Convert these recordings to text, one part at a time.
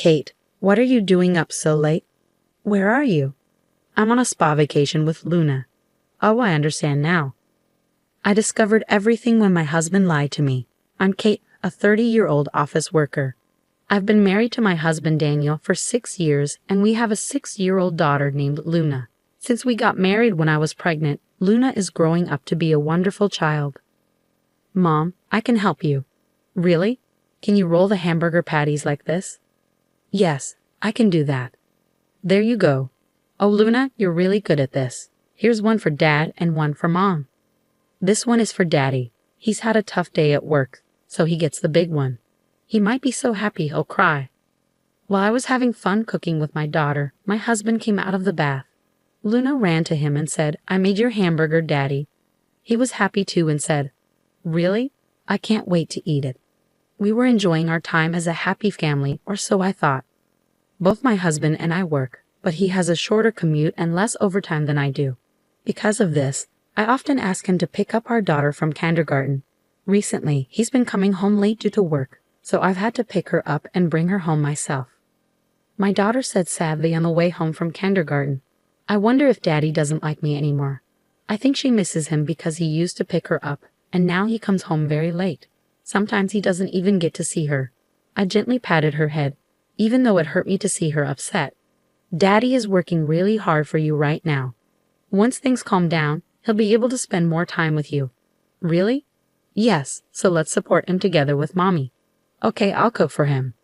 Kate, what are you doing up so late? Where are you? I'm on a spa vacation with Luna. Oh, I understand now. I discovered everything when my husband lied to me. I'm Kate, a 30-year-old office worker. I've been married to my husband Daniel for 6 years, and we have a 6-year-old daughter named Luna. Since we got married when I was pregnant, Luna is growing up to be a wonderful child. Mom, I can help you. Really? Can you roll the hamburger patties like this? Yes, I can do that. There you go. Oh, Luna, you're really good at this. Here's one for Dad and one for Mom. This one is for Daddy. He's had a tough day at work, so he gets the big one. He might be so happy he'll cry. While I was having fun cooking with my daughter, my husband came out of the bath. Luna ran to him and said, "I made your hamburger, Daddy." He was happy too and said, "Really? I can't wait to eat it." We were enjoying our time as a happy family, or so I thought. Both my husband and I work, but he has a shorter commute and less overtime than I do. Because of this, I often ask him to pick up our daughter from kindergarten. Recently, he's been coming home late due to work, so I've had to pick her up and bring her home myself. My daughter said sadly on the way home from kindergarten, "I wonder if Daddy doesn't like me anymore." I think she misses him because he used to pick her up, and now he comes home very late. Sometimes he doesn't even get to see her. I gently patted her head, even though it hurt me to see her upset. Daddy is working really hard for you right now. Once things calm down, he'll be able to spend more time with you. Really? Yes, so let's support him together with Mommy. Okay, I'll cook for him.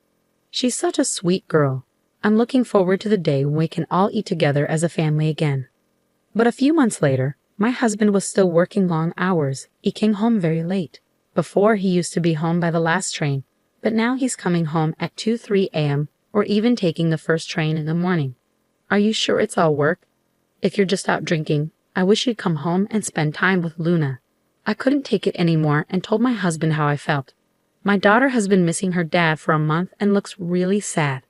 She's such a sweet girl. I'm looking forward to the day when we can all eat together as a family again. But a few months later, my husband was still working long hours. He came home very late. Before, he used to be home by the last train, but now he's coming home at 2-3 a.m. or even taking the first train in the morning. Are you sure it's all work? If you're just out drinking, I wish you'd come home and spend time with Luna. I couldn't take it anymore and told my husband how I felt. My daughter has been missing her dad for a month and looks really sad.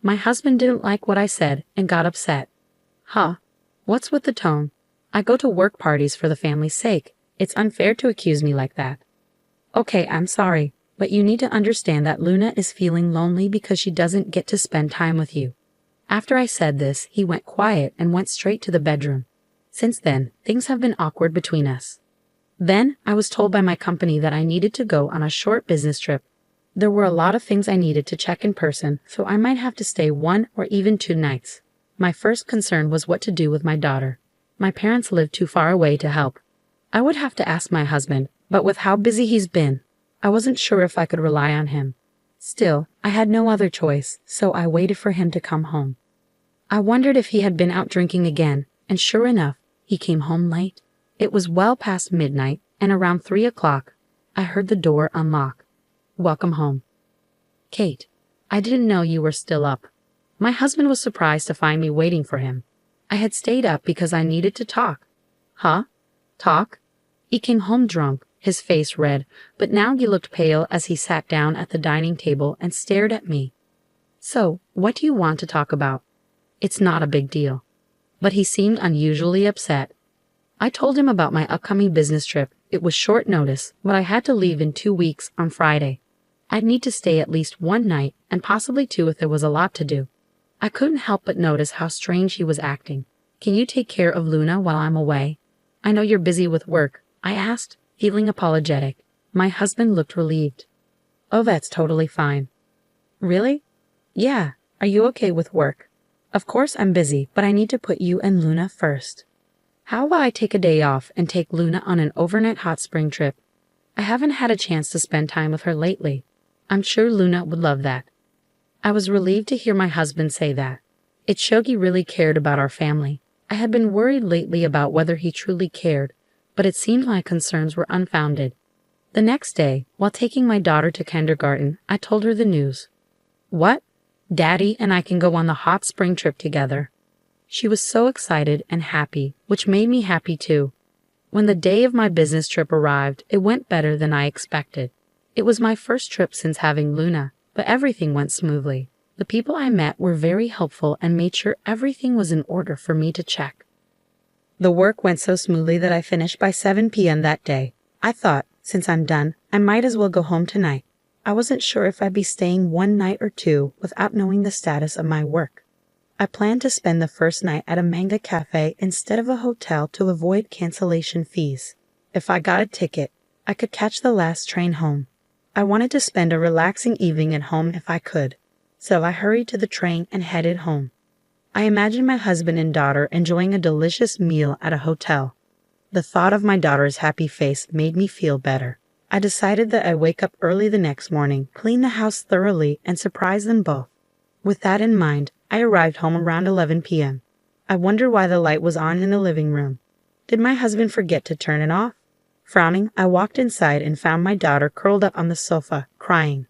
My husband didn't like what I said and got upset. Huh? What's with the tone? I go to work parties for the family's sake. It's unfair to accuse me like that. Okay, I'm sorry, but you need to understand that Luna is feeling lonely because she doesn't get to spend time with you. After I said this, he went quiet and went straight to the bedroom. Since then, things have been awkward between us. Then, I was told by my company that I needed to go on a short business trip. There were a lot of things I needed to check in person, so I might have to stay 1 or even 2 nights. My first concern was what to do with my daughter. My parents lived too far away to help. I would have to ask my husband, but with how busy he's been, I wasn't sure if I could rely on him. Still, I had no other choice, so I waited for him to come home. I wondered if he had been out drinking again, and sure enough, he came home late. It was well past midnight, and around 3 o'clock, I heard the door unlock. Welcome home. Kate, I didn't know you were still up. My husband was surprised to find me waiting for him. I had stayed up because I needed to talk. Huh? Talk? He came home drunk, his face red, but now he looked pale as he sat down at the dining table and stared at me. So, what do you want to talk about? It's not a big deal. But he seemed unusually upset. I told him about my upcoming business trip. It was short notice, but I had to leave in 2 weeks on Friday. I'd need to stay at least 1 night, and possibly 2 if there was a lot to do. I couldn't help but notice how strange he was acting. Can you take care of Luna while I'm away? I know you're busy with work, I asked, feeling apologetic. My husband looked relieved. Oh, that's totally fine. Really? Yeah. Are you okay with work? Of course I'm busy, but I need to put you and Luna first. How about I take a day off and take Luna on an overnight hot spring trip? I haven't had a chance to spend time with her lately. I'm sure Luna would love that. I was relieved to hear my husband say that. It showed he really cared about our family. I had been worried lately about whether he truly cared, but it seemed my concerns were unfounded. The next day, while taking my daughter to kindergarten, I told her the news. What? Daddy and I can go on the hot spring trip together. She was so excited and happy, which made me happy too. When the day of my business trip arrived, it went better than I expected. It was my first trip since having Luna, but everything went smoothly. The people I met were very helpful and made sure everything was in order for me to check. The work went so smoothly that I finished by 7 p.m. that day. I thought, since I'm done, I might as well go home tonight. I wasn't sure if I'd be staying one night or two without knowing the status of my work. I planned to spend the first night at a manga cafe instead of a hotel to avoid cancellation fees. If I got a ticket, I could catch the last train home. I wanted to spend a relaxing evening at home if I could, so I hurried to the train and headed home. I imagined my husband and daughter enjoying a delicious meal at a hotel. The thought of my daughter's happy face made me feel better. I decided that I'd wake up early the next morning, clean the house thoroughly, and surprise them both. With that in mind, I arrived home around 11 p.m. I wondered why the light was on in the living room. Did my husband forget to turn it off? Frowning, I walked inside and found my daughter curled up on the sofa, crying.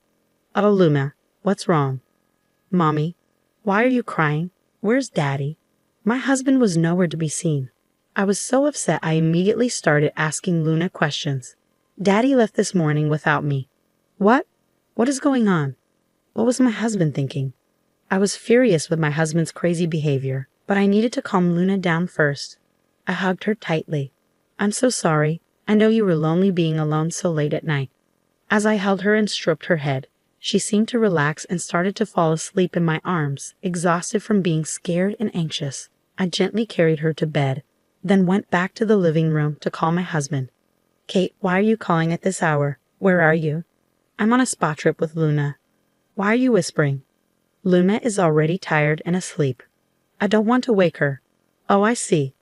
"Oh, Luna, what's wrong?" "Mommy, why are you crying? Where's Daddy?" My husband was nowhere to be seen. I was so upset I immediately started asking Luna questions. "Daddy left this morning without me." "What? What is going on? What was my husband thinking?" I was furious with my husband's crazy behavior, but I needed to calm Luna down first. I hugged her tightly. "I'm so sorry. I know you were lonely being alone so late at night." As I held her and stroked her head, she seemed to relax and started to fall asleep in my arms, exhausted from being scared and anxious. I gently carried her to bed, then went back to the living room to call my husband. "Kate, why are you calling at this hour? Where are you?" "I'm on a spa trip with Luna." "Why are you whispering?" "Luna is already tired and asleep. I don't want to wake her." "Oh, I see.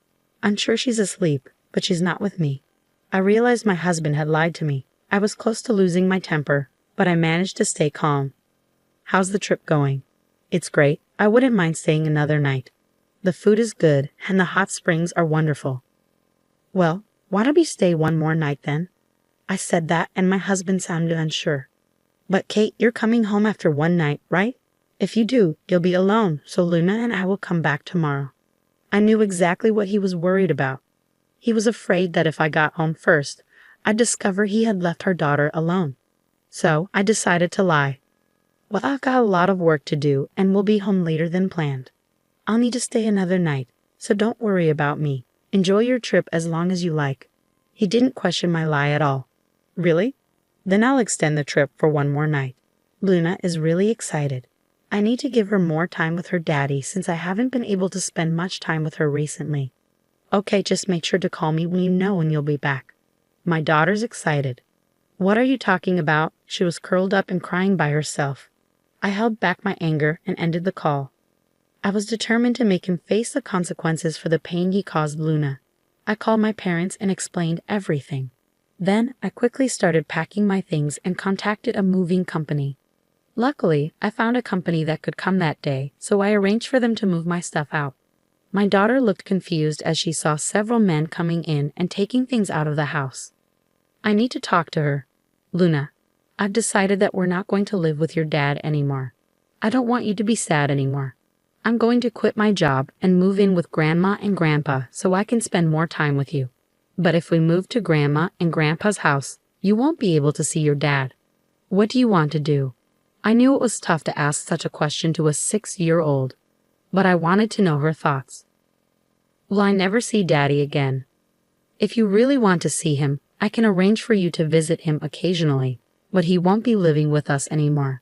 I'm sure she's asleep, but she's not with me." I realized my husband had lied to me. I was close to losing my temper, but I managed to stay calm. "How's the trip going?" "It's great. I wouldn't mind staying another night. The food is good, and the hot springs are wonderful." "Well, why don't we stay one more night then?" I said that, and my husband sounded unsure. "But Kate, you're coming home after one night, right? If you do, you'll be alone, so Luna and I will come back tomorrow." I knew exactly what he was worried about. He was afraid that if I got home first, I'd discover he had left our daughter alone. So I decided to lie. "Well, I've got a lot of work to do and will be home later than planned. I'll need to stay another night, so don't worry about me. Enjoy your trip as long as you like." He didn't question my lie at all. "Really? Then I'll extend the trip for one more night. Luna is really excited. I need to give her more time with her daddy since I haven't been able to spend much time with her recently." "Okay, just make sure to call me when you know when you'll be back." My daughter's excited. "What are you talking about?" She was curled up and crying by herself. I held back my anger and ended the call. I was determined to make him face the consequences for the pain he caused Luna. I called my parents and explained everything. Then I quickly started packing my things and contacted a moving company. Luckily, I found a company that could come that day, so I arranged for them to move my stuff out. My daughter looked confused as she saw several men coming in and taking things out of the house. "I need to talk to her." "Luna, I've decided that we're not going to live with your dad anymore. I don't want you to be sad anymore. I'm going to quit my job and move in with Grandma and Grandpa so I can spend more time with you. But if we move to Grandma and Grandpa's house, you won't be able to see your dad. What do you want to do?" I knew it was tough to ask such a question to a 6-year-old, but I wanted to know her thoughts. "Will I never see Daddy again? If you really want to see him, I can arrange for you to visit him occasionally, but he won't be living with us anymore."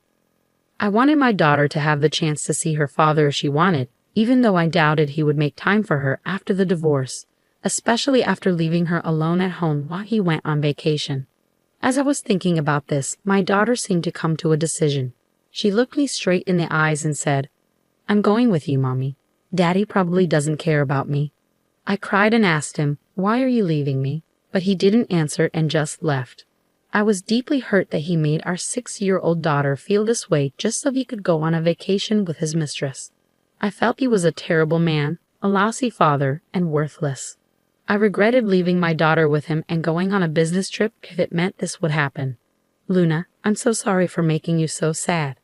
I wanted my daughter to have the chance to see her father if she wanted, even though I doubted he would make time for her after the divorce, especially after leaving her alone at home while he went on vacation. As I was thinking about this, my daughter seemed to come to a decision. She looked me straight in the eyes and said, "I'm going with you, Mommy. Daddy probably doesn't care about me." I cried and asked him, "Why are you leaving me?" But he didn't answer and just left. I was deeply hurt that he made our 6-year-old daughter feel this way just so he could go on a vacation with his mistress. I felt he was a terrible man, a lousy father, and worthless. I regretted leaving my daughter with him and going on a business trip if it meant this would happen. "Luna, I'm so sorry for making you so sad."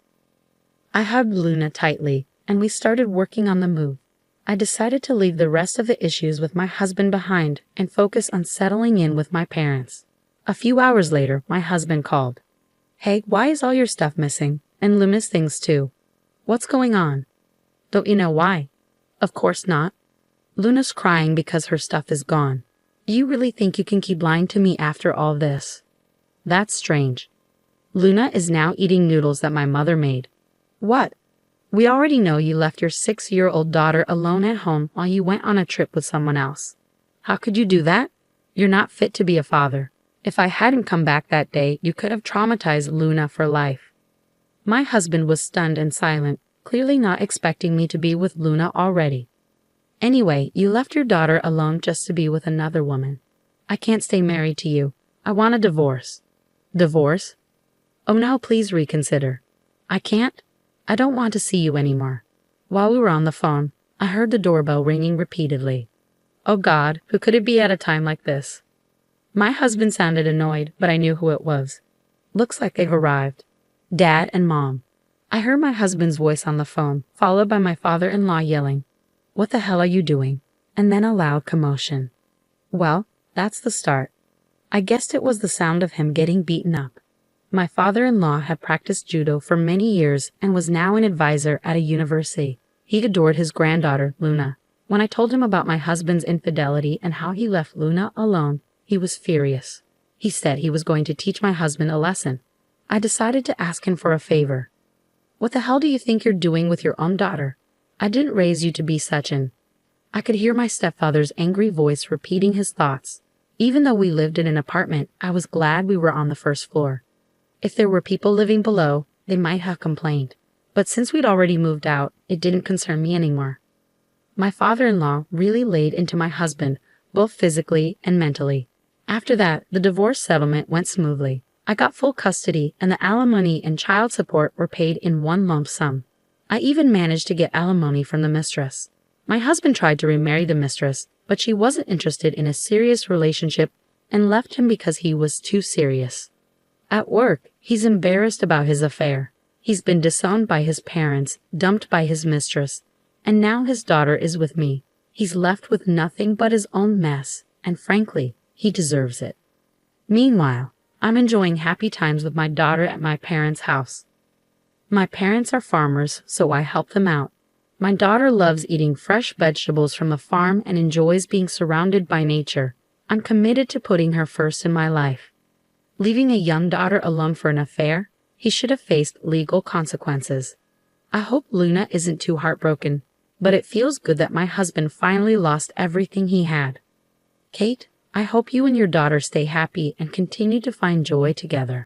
I hugged Luna tightly, and we started working on the move. I decided to leave the rest of the issues with my husband behind and focus on settling in with my parents. A few hours later, my husband called. "Hey, why is all your stuff missing? And Luna's things too. What's going on?" "Don't you know why?" "Of course not. Luna's crying because her stuff is gone. Do you really think you can keep lying to me after all this?" "That's strange." Luna is now eating noodles that my mother made. What? We already know you left your 6-year-old daughter alone at home while you went on a trip with someone else. How could you do that? You're not fit to be a father. If I hadn't come back that day, you could have traumatized Luna for life. My husband was stunned and silent, clearly not expecting me to be with Luna already. Anyway, you left your daughter alone just to be with another woman. I can't stay married to you. I want a divorce. Divorce? Oh no, please reconsider. I can't. I don't want to see you anymore. While we were on the phone, I heard the doorbell ringing repeatedly. Oh God, who could it be at a time like this? My husband sounded annoyed, but I knew who it was. Looks like they've arrived. Dad and Mom. I heard my husband's voice on the phone, followed by my father-in-law yelling, "What the hell are you doing?" And then a loud commotion. Well, that's the start. I guessed it was the sound of him getting beaten up. My father-in-law had practiced judo for many years and was now an advisor at a university. He adored his granddaughter, Luna. When I told him about my husband's infidelity and how he left Luna alone, he was furious. He said he was going to teach my husband a lesson. I decided to ask him for a favor. What the hell do you think you're doing with your own daughter? I didn't raise you to be such an... I could hear my stepfather's angry voice repeating his thoughts. Even though we lived in an apartment, I was glad we were on the first floor. If there were people living below, they might have complained. But since we'd already moved out, it didn't concern me anymore. My father-in-law really laid into my husband, both physically and mentally. After that, the divorce settlement went smoothly. I got full custody, and the alimony and child support were paid in one lump sum. I even managed to get alimony from the mistress. My husband tried to remarry the mistress, but she wasn't interested in a serious relationship and left him because he was too serious. At work, he's embarrassed about his affair. He's been disowned by his parents, dumped by his mistress, and now his daughter is with me. He's left with nothing but his own mess, and frankly, he deserves it. Meanwhile, I'm enjoying happy times with my daughter at my parents' house. My parents are farmers, so I help them out. My daughter loves eating fresh vegetables from the farm and enjoys being surrounded by nature. I'm committed to putting her first in my life. Leaving a young daughter alone for an affair? He should have faced legal consequences. I hope Luna isn't too heartbroken, but it feels good that my husband finally lost everything he had. Kate, I hope you and your daughter stay happy and continue to find joy together.